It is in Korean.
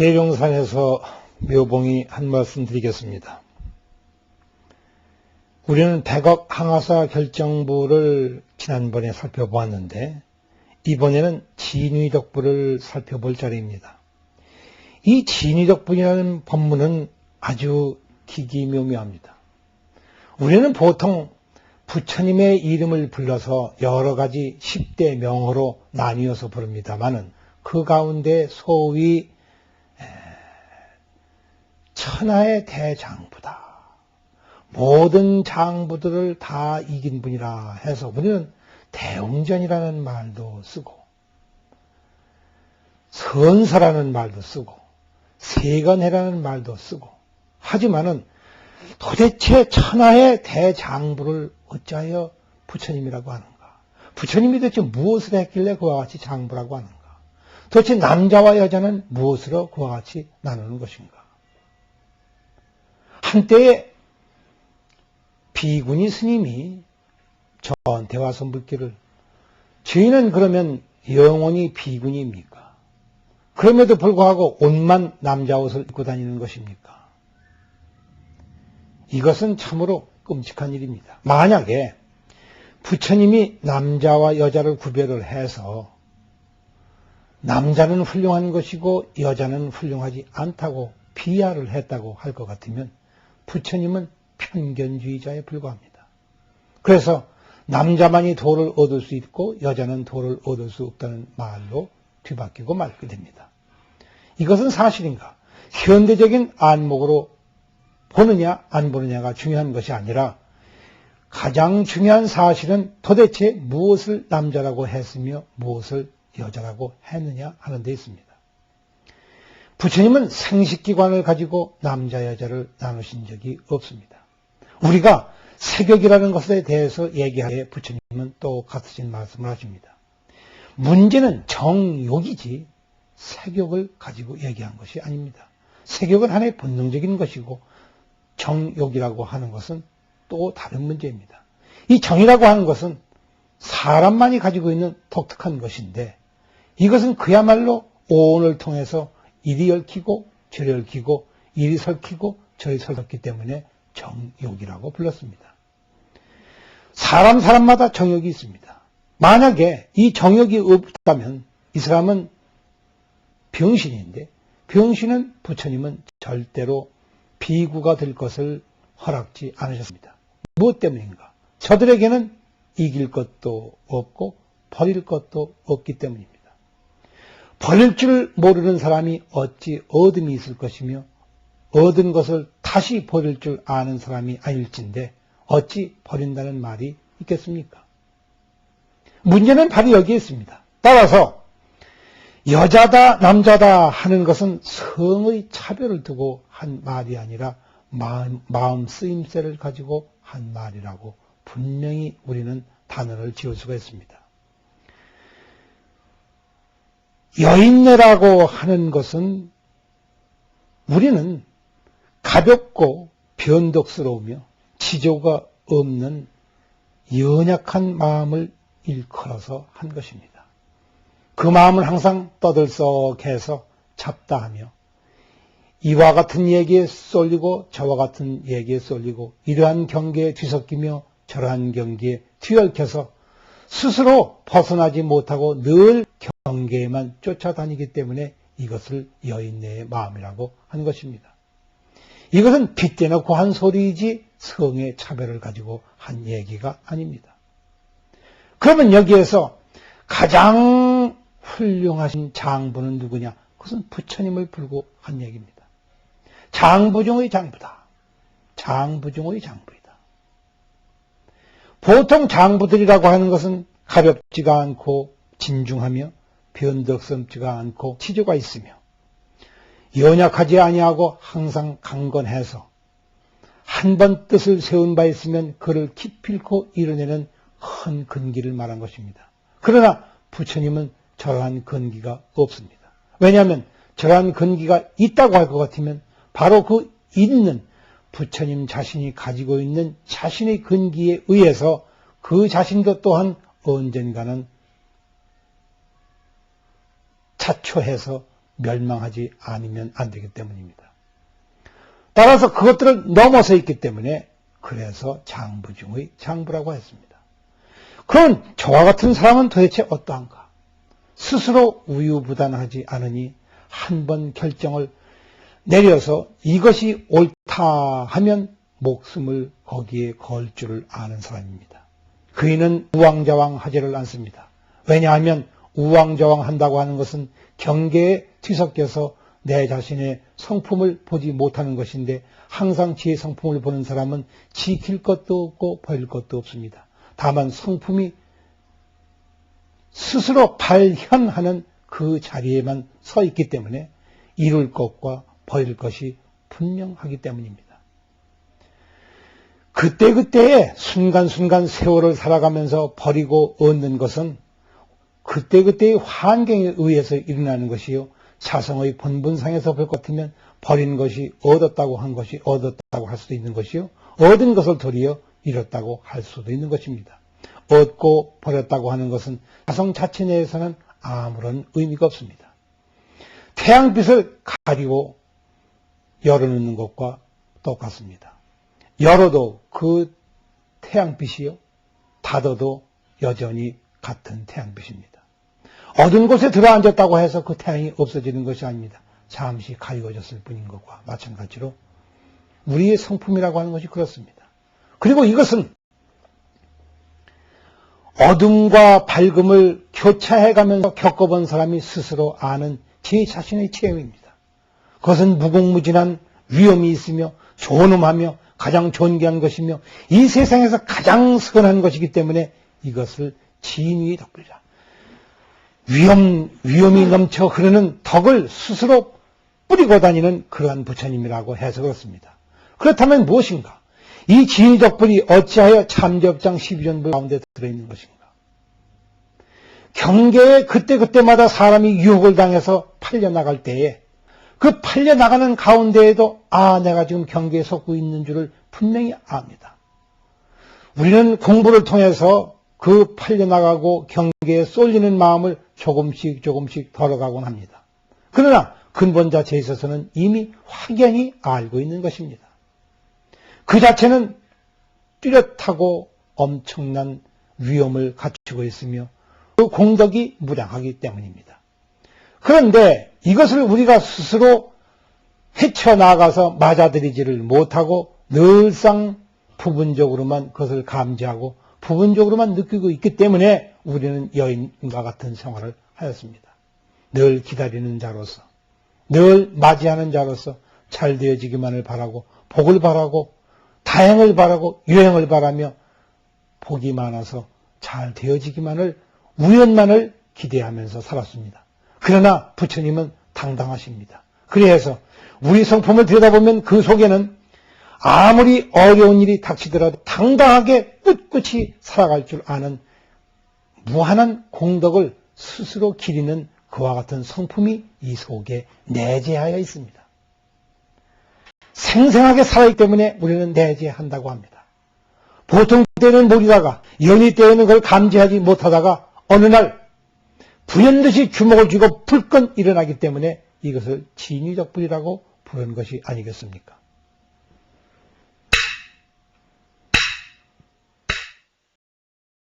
계룡산에서 묘봉이 한 말씀 드리겠습니다. 우리는 100억 항아사 결정부를 지난번에 살펴보았는데 이번에는 진위덕부를 살펴볼 자리입니다. 이 진위덕부라는 법문은 아주 기기묘묘합니다. 우리는 보통 부처님의 이름을 불러서 여러 가지 10대 명호로 나뉘어서 부릅니다마는 그 가운데 소위 천하의 대장부다. 모든 장부들을 다 이긴 분이라 해서 우리는 대웅전이라는 말도 쓰고 선사라는 말도 쓰고 세간해라는 말도 쓰고 하지만은 도대체 천하의 대장부를 어찌하여 부처님이라고 하는가? 부처님이 도대체 무엇을 했길래 그와 같이 장부라고 하는가? 도대체 남자와 여자는 무엇으로 그와 같이 나누는 것인가? 한때에 비구니 스님이 저한테 와서 묻기를 저희는 그러면 영원히 비구니입니까? 그럼에도 불구하고 옷만 남자 옷을 입고 다니는 것입니까? 이것은 참으로 끔찍한 일입니다. 만약에 부처님이 남자와 여자를 구별을 해서 남자는 훌륭한 것이고 여자는 훌륭하지 않다고 비하를 했다고 할 것 같으면 부처님은 편견주의자에 불과합니다. 그래서 남자만이 도를 얻을 수 있고 여자는 도를 얻을 수 없다는 말로 뒤바뀌고 말게 됩니다. 이것은 사실인가? 현대적인 안목으로 보느냐 안 보느냐가 중요한 것이 아니라 가장 중요한 사실은 도대체 무엇을 남자라고 했으며 무엇을 여자라고 했느냐 하는 데 있습니다. 부처님은 생식기관을 가지고 남자 여자를 나누신 적이 없습니다. 우리가 세격이라는 것에 대해서 얘기하기에 부처님은 또 같으신 말씀을 하십니다. 문제는 정욕이지 세격을 가지고 얘기한 것이 아닙니다. 세격은 하나의 본능적인 것이고 정욕이라고 하는 것은 또 다른 문제입니다. 이 정이라고 하는 것은 사람만이 가지고 있는 독특한 것인데 이것은 그야말로 오온을 통해서 이리 얽히고 저리 얽히고 이리 설키고 저리 설켰기 때문에 정욕이라고 불렀습니다. 사람마다 정욕이 있습니다. 만약에 이 정욕이 없다면 이 사람은 병신인데 병신은 부처님은 절대로 비구가 될 것을 허락지 않으셨습니다. 무엇 때문인가? 저들에게는 이길 것도 없고 버릴 것도 없기 때문입니다. 버릴 줄 모르는 사람이 어찌 얻음이 있을 것이며 얻은 것을 다시 버릴 줄 아는 사람이 아닐진데 어찌 버린다는 말이 있겠습니까? 문제는 바로 여기에 있습니다. 따라서 여자다 남자다 하는 것은 성의 차별을 두고 한 말이 아니라 마음 쓰임새를 가지고 한 말이라고 분명히 우리는 단언을 지을 수가 있습니다. 여인네라고 하는 것은 우리는 가볍고 변덕스러우며 지조가 없는 연약한 마음을 일컬어서 한 것입니다. 그 마음은 항상 떠들썩해서 잡다하며 이와 같은 얘기에 쏠리고 저와 같은 얘기에 쏠리고 이러한 경계에 뒤섞이며 저러한 경계에 뒤얽혀서 스스로 벗어나지 못하고 늘 경계에만 쫓아다니기 때문에 이것을 여인네의 마음이라고 하는 것입니다. 이것은 빗대놓고 한 소리이지 성의 차별을 가지고 한 얘기가 아닙니다. 그러면 여기에서 가장 훌륭하신 장부는 누구냐? 그것은 부처님을 불고 한 얘기입니다. 장부 중의 장부다. 장부 중의 장부이다. 보통 장부들이라고 하는 것은 가볍지가 않고 진중하며 변덕스럽지가 않고 치조가 있으며 연약하지 아니하고 항상 강건해서 한 번 뜻을 세운 바 있으면 그를 기필코 이뤄내는 큰 근기를 말한 것입니다. 그러나 부처님은 저러한 근기가 없습니다. 왜냐하면 저러한 근기가 있다고 할 것 같으면 바로 그 있는 부처님 자신이 가지고 있는 자신의 근기에 의해서 그 자신도 또한 언젠가는 자초해서 멸망하지 않으면 안 되기 때문입니다. 따라서 그것들을 넘어서 있기 때문에 그래서 장부 중의 장부라고 했습니다. 그럼 저와 같은 사람은 도대체 어떠한가? 스스로 우유부단하지 않으니 한 번 결정을 내려서 이것이 옳다 하면 목숨을 거기에 걸 줄을 아는 사람입니다. 그이는 우왕좌왕하지를 않습니다. 왜냐하면 우왕좌왕한다고 하는 것은 경계에 뒤섞여서 내 자신의 성품을 보지 못하는 것인데 항상 지의 성품을 보는 사람은 지킬 것도 없고 버릴 것도 없습니다. 다만 성품이 스스로 발현하는 그 자리에만 서 있기 때문에 이룰 것과 버릴 것이 분명하기 때문입니다. 그때그때의 순간순간 세월을 살아가면서 버리고 얻는 것은 그때그때의 환경에 의해서 일어나는 것이요. 자성의 본분상에서 볼 것 같으면 버린 것이 얻었다고 한 것이 얻었다고 할 수도 있는 것이요. 얻은 것을 도리어 잃었다고 할 수도 있는 것입니다. 얻고 버렸다고 하는 것은 자성 자체 내에서는 아무런 의미가 없습니다. 태양빛을 가리고 열어놓는 것과 똑같습니다. 열어도 그 태양빛이요. 닫아도 여전히 같은 태양빛입니다. 어두운 곳에 들어앉았다고 해서 그 태양이 없어지는 것이 아닙니다. 잠시 가리워졌을 뿐인 것과 마찬가지로 우리의 성품이라고 하는 것이 그렇습니다. 그리고 이것은 어둠과 밝음을 교차해가면서 겪어본 사람이 스스로 아는 제 자신의 체험입니다. 그것은 무궁무진한 위험이 있으며 존엄하며 가장 존귀한 것이며 이 세상에서 가장 선한 것이기 때문에 이것을 진위의 덕분이라. 위험이 넘쳐 흐르는 덕을 스스로 뿌리고 다니는 그러한 부처님이라고 해서 그렇습니다. 그렇다면 무엇인가? 이 진위 덕분이 어찌하여 참접장 12전부 가운데 들어있는 것인가? 경계에 그때그때마다 사람이 유혹을 당해서 팔려나갈 때에 그 팔려나가는 가운데에도 내가 지금 경계에 속고 있는 줄을 분명히 압니다. 우리는 공부를 통해서 그 팔려나가고 경계에 쏠리는 마음을 조금씩 덜어가곤 합니다. 그러나 근본 자체에 있어서는 이미 확연히 알고 있는 것입니다. 그 자체는 뚜렷하고 엄청난 위험을 갖추고 있으며 그 공덕이 무량하기 때문입니다. 그런데 이것을 우리가 스스로 헤쳐나가서 맞아들이지를 못하고 늘상 부분적으로만 그것을 감지하고 부분적으로만 느끼고 있기 때문에 우리는 여인과 같은 생활을 하였습니다. 늘 기다리는 자로서, 늘 맞이하는 자로서 잘 되어지기만을 바라고 복을 바라고 다행을 바라고 유행을 바라며 복이 많아서 잘 되어지기만을 우연만을 기대하면서 살았습니다. 그러나 부처님은 당당하십니다. 그래서 우리 성품을 들여다보면 그 속에는 아무리 어려운 일이 닥치더라도 당당하게 꿋꿋이 살아갈 줄 아는 무한한 공덕을 스스로 기리는 그와 같은 성품이 이 속에 내재하여 있습니다. 생생하게 살아있기 때문에 우리는 내재한다고 합니다. 보통 때는 모르다가 연희 때에는 그걸 감지하지 못하다가 어느 날 불현듯이 주먹을 쥐고 불끈 일어나기 때문에 이것을 진위적불이라고 부르는 것이 아니겠습니까?